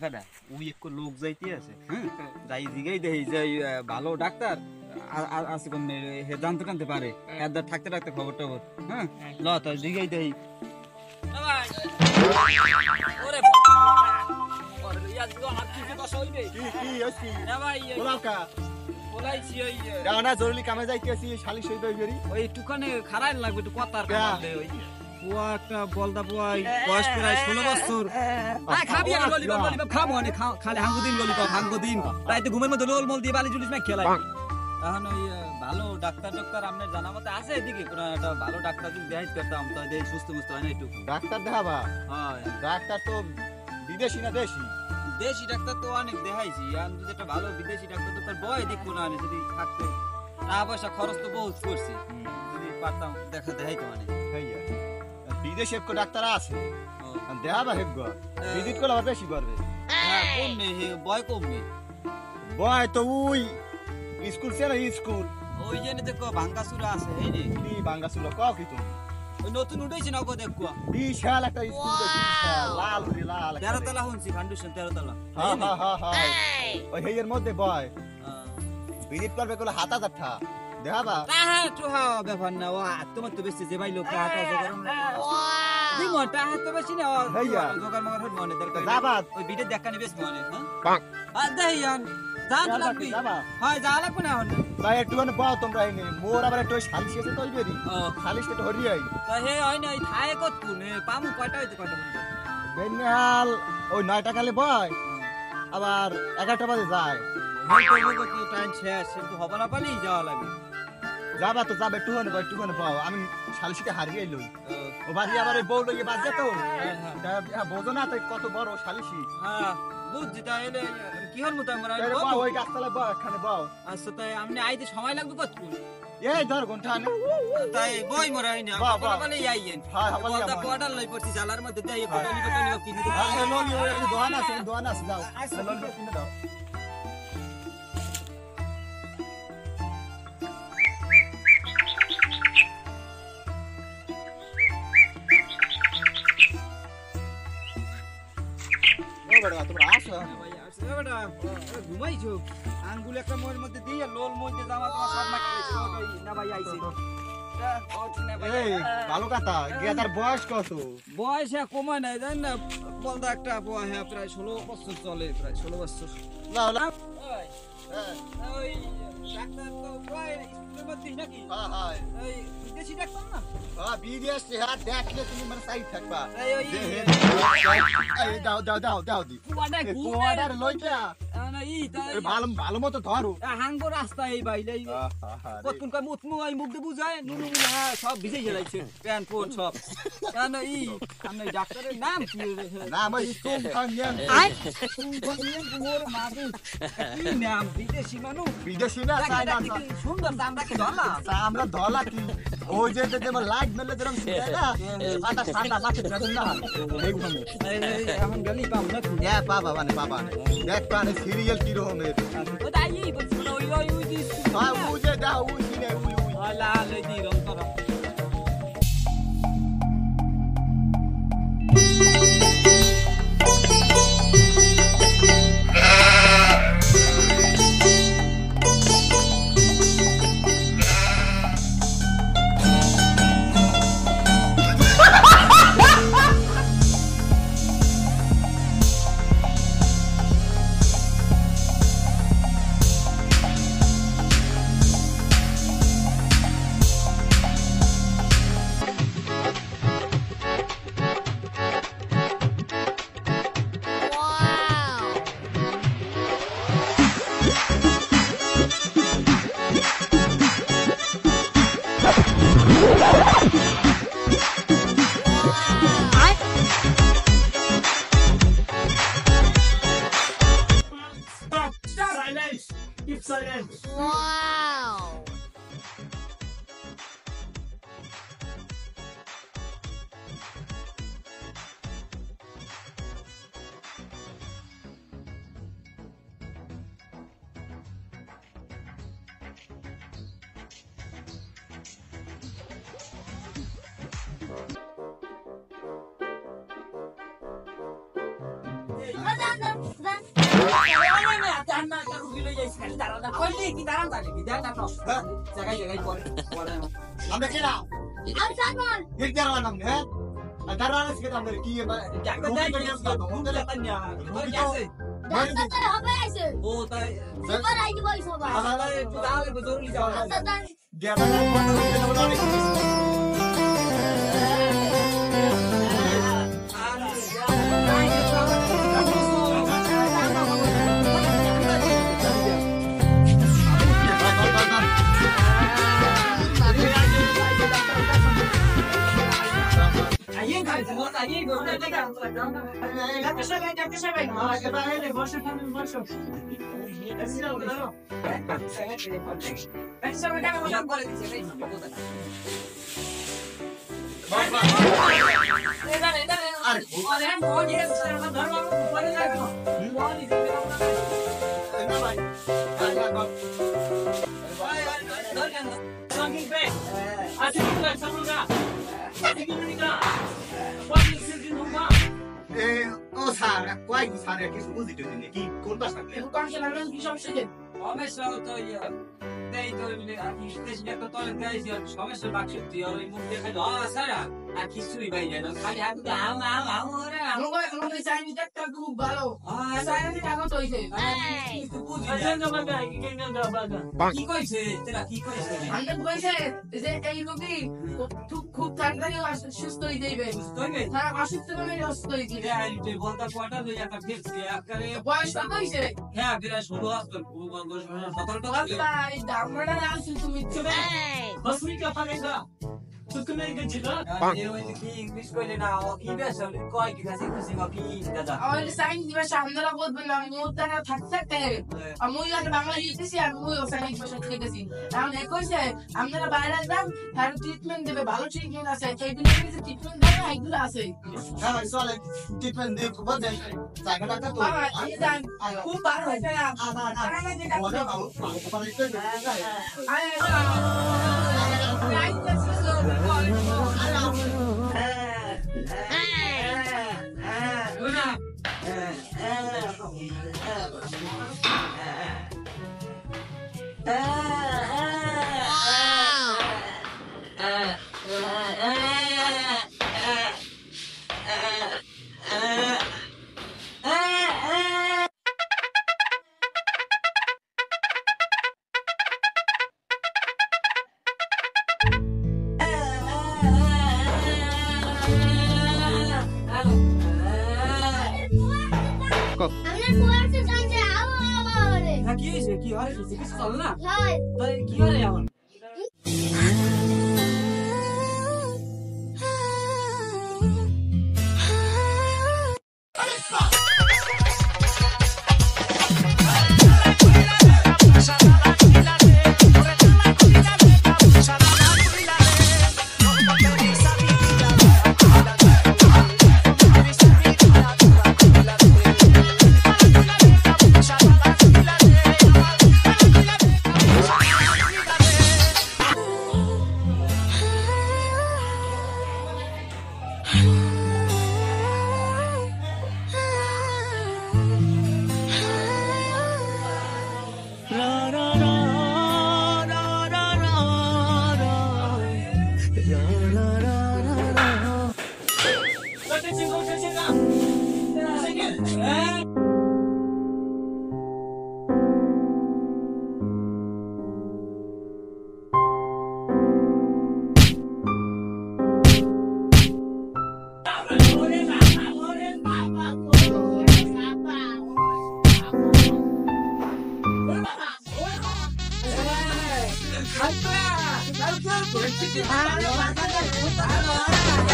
কাটা ওই এক লোক যাইতে আছে হ্যাঁ যাই জিগাই দেই যে ভালো ডাক্তার আছে কোন হে জানতে জানতে পারে এদার থাকতে থাকতে খবর টবর হ্যাঁ ল তো জিগাই দেই ওরে ওরে ইয়া দিও হাত কিছু কষ্ট হইবে কি হইছে না ভাই বলাকা বলাইছি ওই দাওনা জরুরি কামে যাইতেছি শালি সই দই বেরি ওই টুকানে খারাই লাগবে একটু কথার কামে ওই বুয়া একটা বলদা বুয়া বয়স প্রায় 16 বছর খাবি আর ললিপপ খাবো না খালি হাঙ্গুদিন ললিপপ হাঙ্গুদিন রাইতে ঘুমের মধ্যে লোল মল দিয়ে বালি জুলিস মে খেলাই তখন ওই ভালো ডাক্তার আপনার জানা মতে আছে এদিকে কোন একটা ভালো ডাক্তার যদি দেখাইতে পারতাম তো দেই সুস্থ মুস্থ হয় না একটু ডাক্তার দেখাবা হ্যাঁ ডাক্তার তো বিদেশি না দেশি দেশি ডাক্তার তো অনেক দেখাইছি আর যদি একটা ভালো বিদেশি ডাক্তার তো তার বয় দেখবো না যদি থাকতে টাকা পয়সা খরচ তো বহুত করছি যদি পারতাম দেখাইতে মানে হইয়া বিদেশে এক ডাক্তার আছে দেখাবা হেগ ভিজিট করলে আবার বেশি করবে হ্যাঁ কম নেই বয় কম নেই বয় তো ওই স্কুল ছে না স্কুল ওই জন্য দেখো ভাঙ্গাসুরা আছে এই রে কি বাঙ্গাসুলো কও কি তুমি ওই নতুন উঠেছে না গো দেখো বিশাল একটা স্কুল লাল রে লাল 13 তলা হইছে ফাউন্ডেশন 13 তলা হ্যাঁ হ্যাঁ হ্যাঁ হ্যাঁ ওই হেয়ের মধ্যে বয় ভিজিট করবে কোলে হাতা যাঠা দেখাবা তাহা তো হ্যাঁ ব্যাপার না ও তোমার তো বেশি যে ভাই লোক হাতা জোগাড় দি মটা হাত বেশি না জোগাড় মগর হট মনে দরকার যাবা ওই ভিডিও দেখানি বেশ মনে হ্যাঁ আর দেইয়ান যা তো লাগবি হয় যা লাগবে না হন ভাই একটু মানে বাও তোমরা এনে মোর আবার একটু শালিশ এসে তৈরি শালিশ কে ধরি আই তা হে হয় না থায়ে কত কোনে পামু কয়টা হইতে কয়টা বেনহাল ওই 9 টাকা লে বয় আবার 11টা বাজে যায় টাইম শেষ কিন্তু হবে না পালি যাওয়া লাগে যাবা তো যাবে একটু মানে পাও আমি শালিশকে হারিয়ে লই ও বাড়ি আবার ওই বউ লইয়ে বাজে তো বোঝো না তো কত বড় শালিশি হ্যাঁ বুঝছি তাইলে কি হল মত আমরা ওই গাছতলা বাও এখানে বাও আচ্ছা তাই আমনে আইতে সময় লাগবে কত এই ধর ঘন্টা নে তাই বই মরাই না বলে আইয়েন হ্যাঁ বলি বলতা কোয়ার্টার লই পড়ছি জালার মধ্যে দেই কোটালি কিনি দিতে হ্যাঁ ললি ওই দোকান আছে দাও ললি কিনে দাও তোমরা আসো বেটা ঘুমাইছো আঙ্গুল একটা মোর মধ্যে দিয়ে লোল মধ্যে জামা তোমার সব মাটি গেছে ওই না ভাই আইছে এই ভালো কথা গেদার বয়স কত বয়স কমায় নাই জানেন না বলদা একটা বয় হ্যাঁ প্রায় 16 বছর চলে প্রায় 16 বছর না না ওই ডাক্তার তো বয় স্কুলের মধ্যে নাকি হ্যাঁ হ্যাঁ ওই বিদেশি ডাক্তার না হ্যাঁ বিদেশ হাত দেখলে তুমি মানে সাইড থাকবা এই দাও দি কোয়াডার লইটা না ই তাই ভালো মতো ধরো হাঙ্গো রাস্তা এই বাইলে কতক্ষণ কয় মুতমু আই মুখ দিয়ে বুঝায় নুনু হ্যাঁ সব ভিজে গেলাইছে প্যান ফোন সব না ই আমি ডাক্তারের নাম কি নাম ওই তুম খানিয়ান মোর মাদু কি নাম বিদেশি মানুষ বিদেশি না চাইনা সুন্দর আমরা কি ধলা আমরা ধলা কি ওই যে লাইট মেলে যেরকম না আটা ঠান্ডা মাঠে যাবে না এখন গলি পাম না হ্যাঁ পাবা দেখ পানে সিরিয়াল কি রকমের ও তাই বলছ ওই দিস হ্যাঁ ওই যে দাও ওই কিনে ওই লা লই দি রং করা Keep silent. Wow. আমরা কেনা I'm Simon. एक दरवाजा हमने है दरवाजा से kita हमने की Apa sih? Super aja boy sobat. Asal dia oh sana quay sana cái số gì được thì cuốn bắt sang সমস্যা তো দেই তো স্টেশনে তো তোর গাইছি সমস্যা বাকি তুই ওই মুখ দেখে সারা আর কিছুই ভাই জানো খালি হাত ওরে আমাকে চাইনি একটা খুব ভালো চাইনি টাকা তো হইছে কি কইছে তোরা কি কইছে আমাকে কইছে যে এই রোগী খুব তাড়াতাড়ি সুস্থ হয়ে যাবে তারা অসুস্থ হলে অসুস্থ হয়ে যাবে তুই বলতা কয়টা লই একটা ফিক্স আকারে বয়স তো কইছে হ্যাঁ বিরা 16 আসল 17 টাকা ভাই দামড়া আসল তুমি চলে बस मी क्या पागेगा तू कने गजिला কি ইংলিশ কইলে না কি বেশা কয় কি কাছে খুশি কি দাদা আমার সাইন দিবা সামনেরা বলবেন না আমি ওর টাকা থাকতে আমি আর বাংলা ইংলিশ আর মুই সাইন ভাষা শিখেছি এখন কইছে আপনারা বাইরে যান তার ট্রিটমেন্ট দেবে ভালো ট্রিটমেন্ট আছে এইগুলো যে ট্রিটমেন্ট দেবে এইগুলো আছে হ্যাঁ সোলে ট্রিটমেন্ট দিয়ে খুব দেন জায়গাটা তো বাবা এই জান খুব ভালো হয়েছে না বলে বাবু পারে তো Ambil keluar sesantai awal. কি হইছে কি আরে কিছু চল না Hai. তো কি হরে এখন Halo,